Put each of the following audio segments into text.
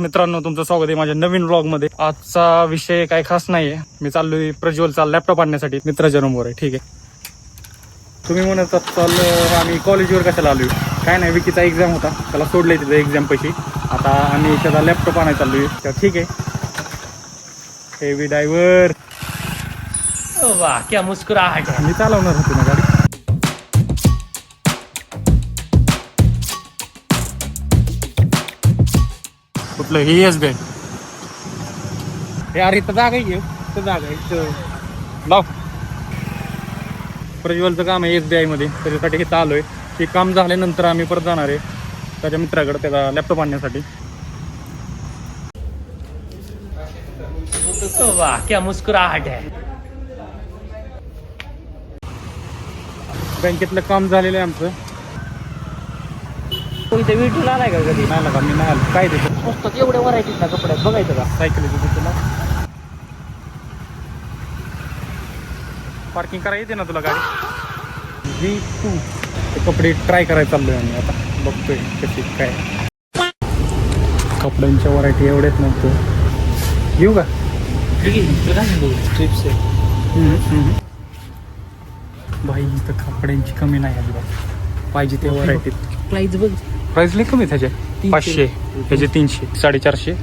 मित्रांनो, तुमचं स्वागत आहे माझ्या नवीन व्लॉग मध्ये. आजचा विषय काय खास नाहीये. मी चाललोय प्रज्वलचा लॅपटॉप आणण्यासाठी मित्राच्या रूमवर आहे. ठीक आहे, तुम्ही म्हणत असाल आम्ही कॉलेजवर कशाला आलोय. काय नाही, विकीचा एक्झाम होता, त्याला सोडलंय तिथं एक्झाम पैसे. आता आम्ही त्याचा लॅपटॉप आणायला चाललोय. तर ठीक आहे, हेवी ड्रायव्हर. वाह क्या मुस्कुराहट है. मी चालवणार होतो ना गाडी. कुठलं हे एस बँक हे अरे इथं जागा आहे, इथं जागा आहे, इथं लाव. प्रज्वलचं काम आहे SBI मध्ये, त्याच्यासाठी इथं आलोय. हे काम झाल्यानंतर आम्ही परत जाणार आहे त्याच्या मित्राकडे त्याचा लॅपटॉप आणण्यासाठी. वाह क्या मुस्कुराहट है. बँकेतलं काम झालेलं आहे आमचं. इथे विटूला आलाय का कधी? नाही लागा, मी नाही आलो. काय देतो स्वस्तात एवढ्या व्हरायटीत ना कपड्यात, बघायचं का? सायकल येते तुला, पार्किंग करा येते ना तुला गाडी. V2 ते कपडे ट्राय करायला चाललोय आम्ही. आता बघतोय कशी काय कपड्यांच्या व्हरायटी एवढ्याच नव्हतं. येऊ का? स्ट्रिप्स भाई इथं कपड्यांची कमी नाही अजिबात. पाहिजे ते व्हरायटीत. प्राइस बघ, प्राईस लई कमी त्याचे. 500 ह्याचे 300, 450,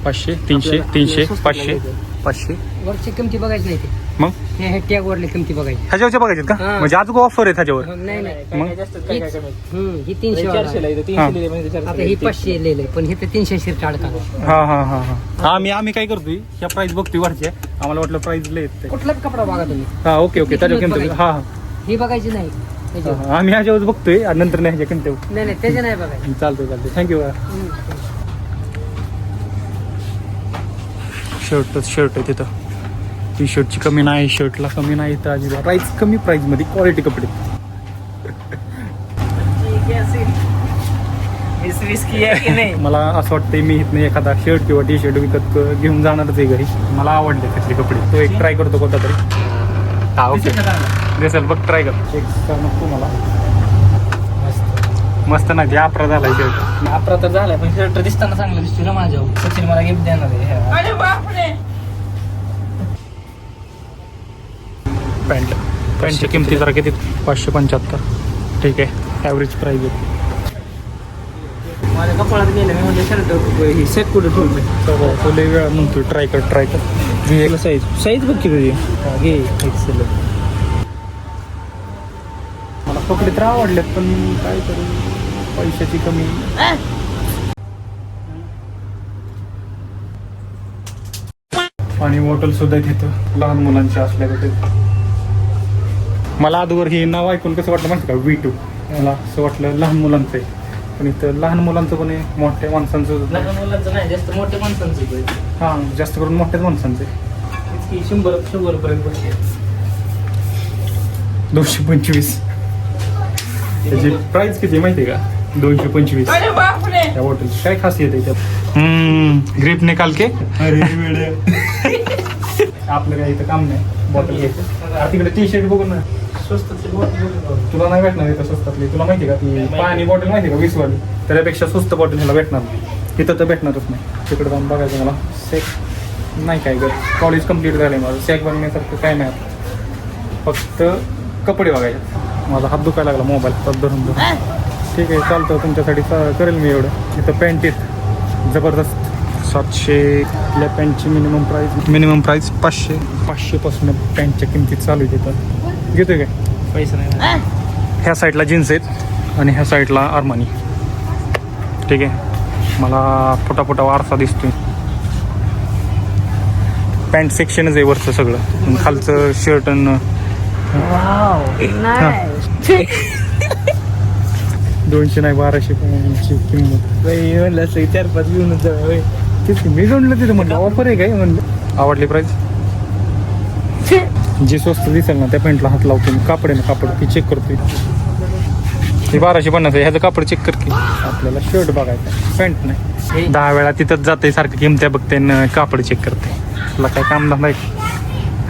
500, 300, 300, 500, 500. वरची किमती बघायची नाही. ते मग हे टॅग वरली किमती बघायची. ह्याच्यावरच्या बघायचे का? हा. म्हणजे आज ऑफर आहे त्याच्यावर. नाही नाही, मग ही 300 आता ही 500 लिहिलंय, पण हे तर 380 अडका. हा हा हा हा आम्ही काय करतोय, ह्या प्राइस बघतोय वरच्या. आम्हाला वाटलं प्राइस लय येत. कुठला कपडा बघा तुम्ही. हा ओके ओके, त्याच्यावर किंमत. हा हा ही बघायची नाही त्याच्यावर. आम्ही ह्याच्यावर बघतोय आणि नंतर नाही ह्याच्या किंमत. नाही नाही, त्याच्या नाही बघायची. चालतंय थँक्यू. शर्ट आहे तिथं. टी शर्टची कमी नाही, शर्टला कमी नाही. तर अजिबात प्राइस कमी, प्राइस मध्ये क्वालिटी कपडे. मला असं वाटतंय मी इथनं एखादा शर्ट किंवा टी शर्ट विकत घेऊन जाणारच आहे घरी. मला आवडले त्यातले कपडे. तो एक ट्राय करतो कोणता तरी. हा ओके, दिसेल बघ, ट्राय कर. एक नको मला. मस्त नाही ते अपरा झालाय शर्ट. आपला तर झालाय, पण शर्ट दिसताना चांगलं दिसतो ना माझ्यावर. सचिन मला गिफ्ट देणार आहे. पॅन्टच्या किमती जरा किती? 575. ठीक आहे, ॲव्हरेज प्राईस आहे. माझ्या कपाळात गेलं, मी म्हणजे शर्ट ही सेट कुठे ठेवलं. तो लय वेळा म्हणतोय ट्राय कर. साईज बघ की तुझी. घे एक्सेल. मला कपडे तर आवडलेत, पण काय करू, पैशाची कमी. पाणी बॉटल सुद्धा तिथं लहान मुलांची असल्या तिथे. मला अगोदर हे नाव ऐकून कसं वाटलं माहिती का, V2. मला असं वाटलं लहान मुलांचं आहे, पण इथं लहान मुलांचं पण आहे, मोठ्या माणसांचं. लहान मुलांचं नाही, जास्त मोठ्या माणसांचं. हां, जास्त करून मोठ्याच माणसांचं आहे. 100 पर्यंत बसते. 225. त्याची प्राइस किती माहिती आहे का? 225. त्या बॉटलची काय खासियत आहे त्यात? ग्रिप निकाल के. अरे आपलं काय इथं काम नाही. बॉटल घ्यायचं. तिकडे टी शर्ट बघून ना, स्वस्ताची बॉटल तुला नाही भेटणार इथं स्वस्तातली. तुला माहिती का ती पाणी बॉटल माहिती का 20 वाली, त्याच्यापेक्षा स्वस्त बॉटल ह्याला भेटणार नाही. तिथं तर भेटणारच नाही. तिकडे जाऊन बघायचं मला. सेक नाही काय कर, कॉलेज कम्प्लीट झालं माझं. सेक बनण्यासारखं काय नाही, फक्त कपडे बघायचे. माझा हात दुखायला लागला मोबाईल धरून. ठीक आहे, चालतं, तुमच्यासाठी करेल मी एवढं. इथं पॅन्ट आहेत जबरदस्त. 700 आपल्या पॅन्टची मिनिमम प्राईस 500. 500 पासून पॅन्टच्या किमतीत चालू आहे तिथं. घेतोय काय? पैसे नाही. ह्या साईडला जीन्स आहेत आणि ह्या साईडला अरमानी. ठीक आहे, मला फुटा आरसा दिसतोय. पॅन्ट सेक्शनच आहे वरचं सगळं, खालचं शर्ट आणि 200 नाही 1200 किंमत. 4-5 घेऊन जाऊ. तेच मी जोडलं तिथं, म्हणलं ऑफर आहे काय म्हणलं. आवडली प्राईस. जी स्वस्त दिसेल ना त्या पॅन्टला हात लावतो मी. कापड आहे ना, कापड ती चेक करतोय. हे 1250 आहे. ह्याचं कापड चेक कर की. आपल्याला शर्ट बघायचं, पॅन्ट नाही. 10 वेळा तिथंच जाते सारखं, किमत्या बघते कापड चेक करते. तुला काय काम धंदा आहे?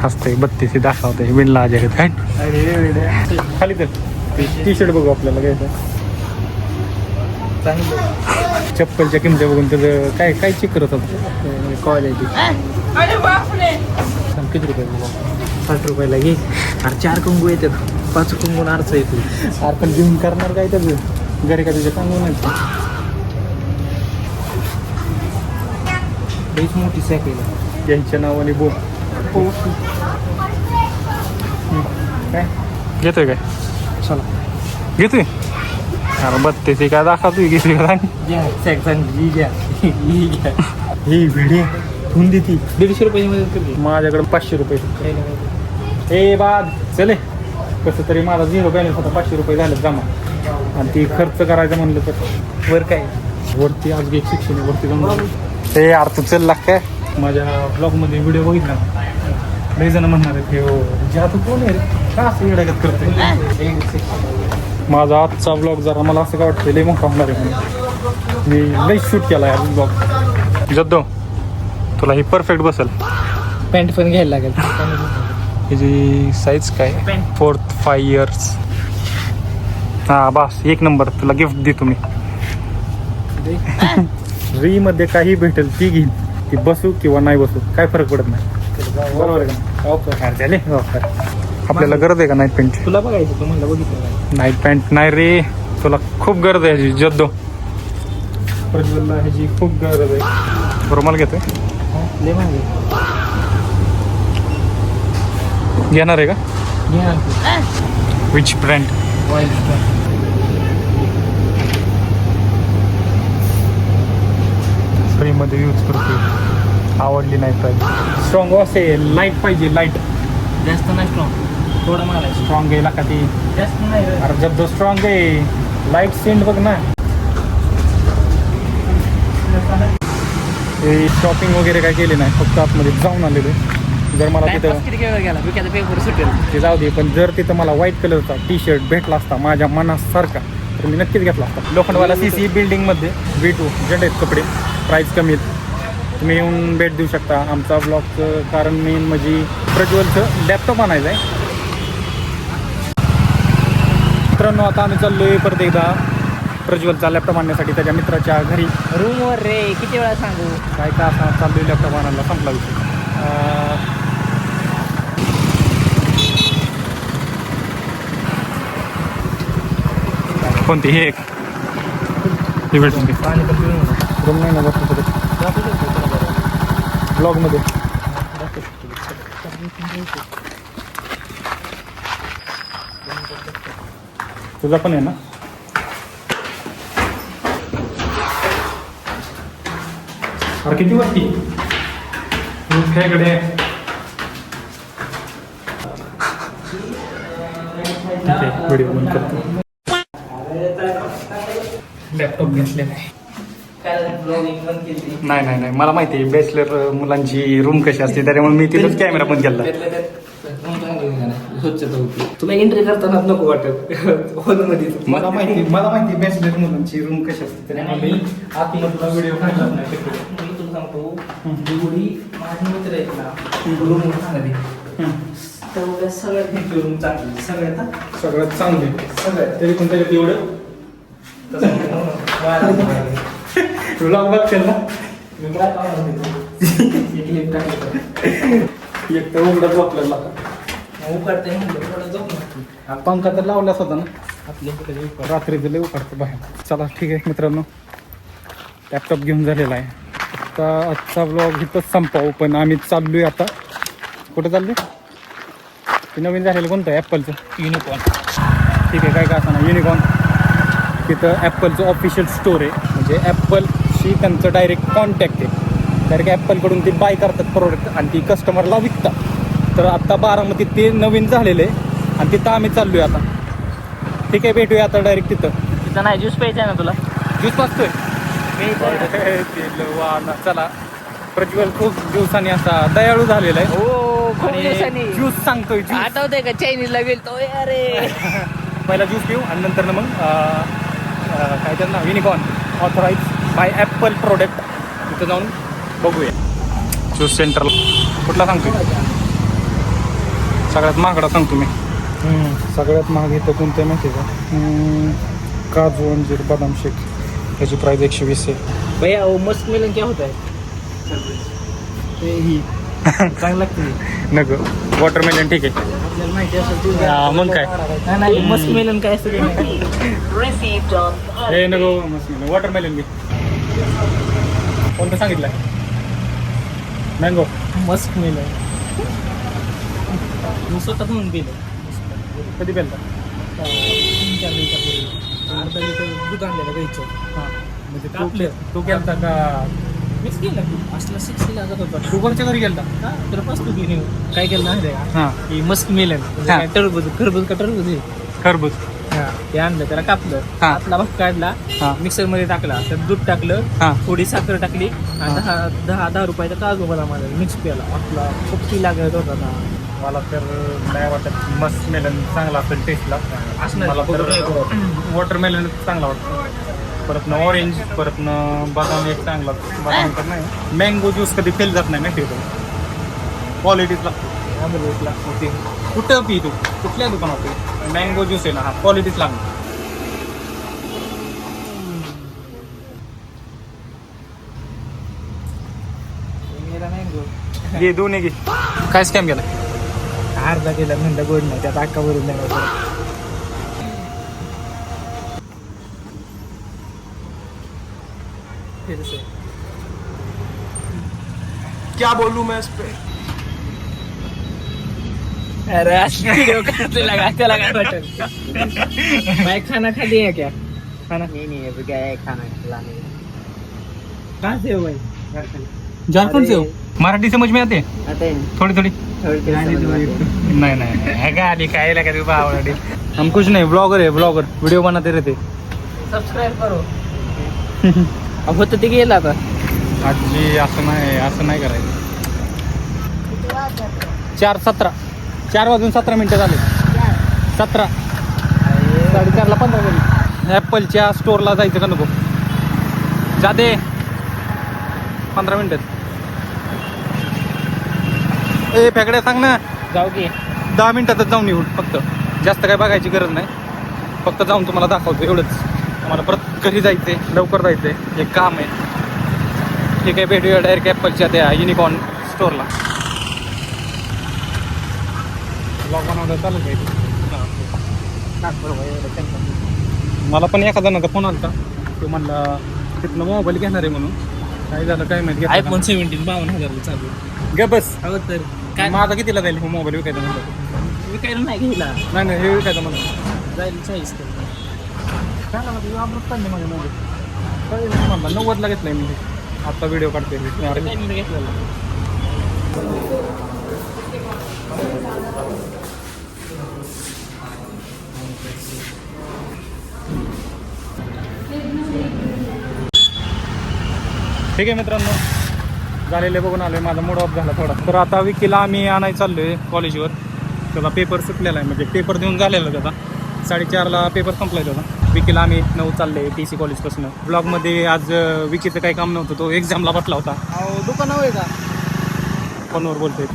हसतंय 32 दाखवते विणला अजय पॅन्ट. खाली तर टी शर्ट बघू आपल्याला घ्यायचं. चांगलं. चप्पलच्या किमत्या बघून त्याचं काय काय चेक करत होतं क्वालिटी किती रुपये 60 रुपयाला घे. अरे 4 कुंकू येतात, 5 कुंकून अर्थ येतो. अरे पण घेऊन करणार काय त्याचं घरी का तुझ्या सांगू नाही लईच मोठी सॅक आहे. यांच्या नावाने बो काय घेतोय काय चला घेतोय. अरे बत्ते ते काय दाखवतोय घेतोय का घ्या सॅक चांगली घ्या. ही घ्या. ही व्हिडिओ ठेवून देती 150 रुपयामध्ये कधी माझ्याकडे 500 रुपये. ए बाद चले कसं तरी माझा 0 बॅलन्स होता, 500 रुपये झाले जमा. आणि ती खर्च करायचं म्हणलं तर वर काय वरती आज एक शिक्षण आहे, वरती जाऊन ते यार तू चल लाग काय माझ्या ब्लॉगमध्ये व्हिडिओ बघितला. लई जण म्हणणार आहे की हो ज्या तू कोण आहे रे का असं येड्यागत करते. माझा आजचा ब्लॉग जरा मला असं काय वाटतं लई मोठा होणार आहे म्हणून मी लई शूट केला यार ब्लॉग. जद्दो तुला ही परफेक्ट बसेल. पॅन्ट पण घ्यायला लागेल. हिची साईज काय 4th 5 years. हां बस 1 नंबर तुला गिफ्ट दे तुम्ही. मध्ये काही भेटेल ती घेईन, ती बसू किंवा नाही बसू काय फरक पडत नाही. बरोबर आहे का ऑफर झाले ऑफर. आपल्याला गरज आहे का नाईट पॅन्ट. तुला बघायचं तू म्हणलं बघितलं नाईट पॅन्ट नाही रे तुला खूप गरज आहे ह्याची. जद्दो प्रज्वलला ह्याची खूप गरज आहे. बरोबर मला घेतोय लय मागे घेणार आहे का घ्या. Which brand. फ्रीमध्ये यूज करतो आवडली नाही पाहिजे. स्ट्रॉंग असेल लाईट पाहिजे लाईट जास्त नाही स्ट्रॉंग थोडं मारायचं. स्ट्रॉंग आहे का ती जास्त नाही रे. अरे जब स्ट्रॉंग आहे लाईट सेंट बघ ना. हे शॉपिंग वगैरे काय केली नाही फक्त आतमध्ये जाऊन आलेलो. जर मला तिथं किती वेळ गेला विकायचा पेपर सुटेल ते जाऊ दे पण जर तिथं मला व्हाईट कलरचा टी-शर्ट भेटला असता माझ्या मनासारखा तर मी नक्कीच घेतला असता. लोखंडवाला CC बिल्डिंगमध्ये V2 जड आहेत कपडे प्राईस कमी आहेत. तुम्ही येऊन भेट देऊ शकता. आमचा ब्लॉगचं कारण मेन म्हणजे प्रज्वलचं लॅपटॉप आणायचं आहे. मित्रांनो आता आम्ही चाललो आहे परत एकदा प्रज्वलचा लॅपटॉप आणण्यासाठी त्याच्या मित्राच्या घरी. रूमवर रे किती वेळा सांगू काय का असा चाललो आहे लॅपटॉप आणायला संपला विषय. कोणती हे एक हे भेटून पाणी पण पिऊन रूम नाही ना बसतो ब्लॉगमध्ये. तुझा पण आहे ना. अरे किती वाजती खेकडे ठीक आहे व्हिडिओ बंद करतो. लॅपटॉप घेतलेला आहे. नाही नाही नाही मला माहिती आहे बॅचलर मुलांची रूम कशी असते त्याच्यामुळे मी तिथंच कॅमेरा बंद केला. स्वच्छता होती. तुला एंट्री करताना नको वाटत हॉलमध्ये. मला माहिती बॅचलर मुलांची रूम कशी असते त्याच्यामुळे मी आतमध्ये तुला व्हिडिओ काढला नाही. मी तुला सांगतो जेवढी माझे मित्र आहेत ना रूम सांगते तेवढ्या सगळ्यात त्यांची रूम चांगली सगळ्यात चांगले सगळ्यात तरी पण त्याच्यात एवढं ब्लॉग बघतील ना. एक तर उघडत वापरला पंखा तर लावलाच होता ना रात्रीचं लय उकडतं बाहेर. चला ठीक आहे मित्रांनो लॅपटॉप घेऊन झालेला आहे. आता आजचा ब्लॉग इथंच संपावं पण आम्ही चाललोय आता कुठं चाललोय ते नवीन झालेलं कोणतं आहे ॲपलचं युनिकॉर्न. ठीक आहे काय का असं युनिकॉर्न तिथं ॲपलचं ऑफिशियल स्टोर आहे. म्हणजे ॲपलशी त्यांचं डायरेक्ट कॉन्टॅक्ट आहे. डायरेक्ट ॲपलकडून ते बाय करतात प्रोडक्ट आणि ती कस्टमरला विकतात. तर आत्ता बारामतीत ते नवीन झालेलं आहे आणि तिथं आम्ही चाललो आहे आता. ठीक आहे भेटूया आता डायरेक्ट तिथं नाही ज्यूस प्यायचा आहे ना तुला. ज्यूस पाचतोय चला. प्रज्वल खूप दिवसांनी असा दयाळू झालेला आहे. हो खूप दिवसांनी ज्यूस सांगतोय ज्यूस. आठवतंय का चायनीजला गेलतो अरे. पहिला ज्यूस पिऊ आणि नंतर मग काय त्यांना unicorn authorise by Apple product तिथं जाऊन बघूया. ज्यूस सेंटरला कुठला सांगतोय सगळ्यात महागडा सांगतो मी. सगळ्यात महाग इथं कोणतं माहिती आहे का काजू अंजीर बदाम शेक त्याची प्राइस 120 आहे. भैया वो मस्त मिलन क्या होता है ते ही चांगलं लागते नको वॉटरमेलन ठीक आहे. आपल्याला माहिती असेल तू मग काय नाही मस्त मिलन काय असतं ते नाही. हे नको मस्त वॉटरमेलन घे. कोणतं सांगितलं मँगो मस्त मिलन मी स्वतः म्हणून पिलं कधी पेलता 3-4 दिवसापूर्वी अर्धा लिटर दूध आणलेलं गाईचं. हां म्हणजे तू केलता का मीच केलं असला 60 लागत होता. शुगरच्या घरी गेलता तर मस्त की काय केलं ना हां की मस्त मिलन हा. टरबूज खरबूज का टरबूज आहे. खरबूज ते आणलं त्याला कापलं हा. आतला भाग काढला हां मिक्सर मध्ये टाकला त्यात दूध टाकलं हां थोडी साखर टाकली आणि हा. 10 रुपयाचा काजू बदाम आला मिक्स केला आपला खूप लागत होता ना. मला तर नाही वाटत मस्त मेलन चांगला असेल टेस्टला. असणार. मला तर वॉटरमेलन चांगला वाटतो. परत न ऑरेंज परत न बदाम एक चांगला बदाम तर नाही. मँगो ज्यूस कधी फेल जात नाही माहिती होतं क्वालिटीच लागते. कुठं पी तू कुठल्या दुकानात मँगो ज्यूस आहे ना हा क्वालिटीच लागणार. मेरा मँगो घे दोन्ही घे. काय स्कॅम केला अर्धा केला म्हणलं गोड नाही त्यात अक्का भरून द्यायला. क्या बोलू मैं इस पे. अरे वीडियो करते लगा त्याला काय वाटत भाई खाना खा लिया क्या खाना नहीं अभी क्या है खाना खिलाने कहाँ से हो भाई झारखंड से हो मराठी समझ में आते आते हैं थोड़ी थोड़ी नहीं नहीं है क्या अली काय लगा तू बावड़ी. हम कुछ नहीं ब्लॉगर है ब्लॉगर वीडियो बनाते रहते. सबस्क्राईब करो अब होतं ते गेला आता आजी असं नाही करायचं. 4 वाजून 17 मिनिटं झाले. 17 4:30ला 15 मिनिट. ॲपलच्या स्टोअरला जायचं का नको जाते 15 मिनिटात. ए फेकड्या सांग ना जाऊ की 10 मिनिटातच जाऊन येऊ फक्त. जास्त काय बघायची गरज नाही फक्त जाऊन तुम्हाला दाखवतो एवढंच. मला परत घरी जायचंय लवकर जायचंय एक काम आहे. ठीक आहे भेटूया डायरेक्ट ॲपलच्या त्या युनिकॉर्न स्टोअरला. ब्लॉग बनवलं चालू काय मला पण एका जणाचा फोन आला तो म्हणला तिथलं मोबाईल घेणार आहे म्हणून. काय झालं काय माहिती iPhone 17 52,000 चालू ग बस. हो तर काय माझा कितीला जाईल हो मोबाईल विकायचा म्हणलं. विकायला नाही घ्यायला नाही हे विकायचं म्हणलं जाईल 40 काय ना वापरत चालले माझ्या मोबाईल. काय म्हणला 90ला घेतलाय मी आता व्हिडिओ काढते. घेतलेला ठीक आहे मित्रांनो झालेले बघून आलोय. माझा मूड ऑफ झाला थोडा. तर आता विकीला आम्ही आणायला चाललोय कॉलेजवर. त्याचा पेपर सुटलेला आहे म्हणजे पेपर देऊन झालेला त्याचा 4:30ला पेपर संपलाय त्याचा. विकीला आम्ही 9 चालले TC कॉलेजपासून. ब्लॉगमध्ये आज विकीचं काही काम नव्हतं तो एक्झामला बसला होता. दुकान आहे का फोनवर बोलतोय.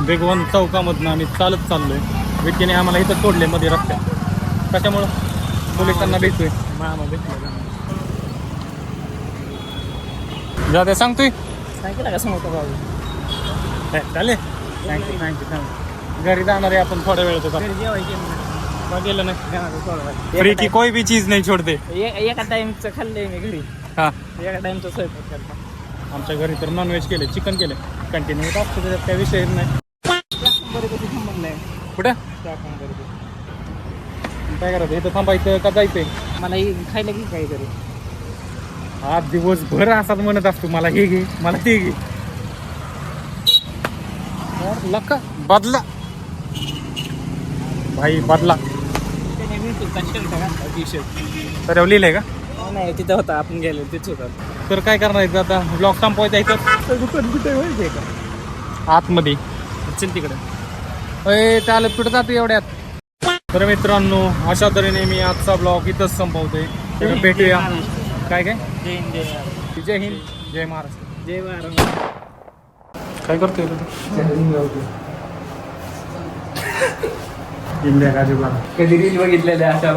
वेगवान चौकामधनं आम्ही चालत चाललोय. विकीने आम्हाला इथं सोडले मध्ये रस्त्यात. कशामुळं पोलिसांना भेटतोय मामा भेटला जाते सांगतोय सांगितलं का समोर बाबू चालेल. थँक्यू घरी जाणार आहे आपण थोड्या वेळात. घरी जेवायचे गेलं नाही फ्री की कोई भी चीज नाही छोडते. एका टाइमचं खाल्लंय मी घरी हां एका टाइमचं स्वयंपाक करता. आमच्या घरी तर नॉनव्हेज केले चिकन केले कंटिन्यू होत असतो त्याच्यात काही विषय नाही. कुठं काय करायचं इथं थांबायचं का जायचंय. मला खायला की काय तरी आज दिवसभर असाच म्हणत असतो मला हे घे मला ते घे. लका बदला भाई बदला. तर लिहिलंय का नाही तिथं होता आपण गेलो तिथं होता. तर काय करणार आता ब्लॉग संपवायचा इथं दुकान कुठे माहिती आहे का आतमध्ये. चल तिकडं चालत कुठं जातो एवढ्यात. तर मित्रांनो अशा तऱ्हेने मी आजचा ब्लॉग इथंच संपवतोय. तर भेटूया काय काय जय हिंद जय जय हिंद जय महाराष्ट्र. जय महाराष्ट्र. काय करतोय इंडिया का जुगार कधी रील बघितलेल्या अशा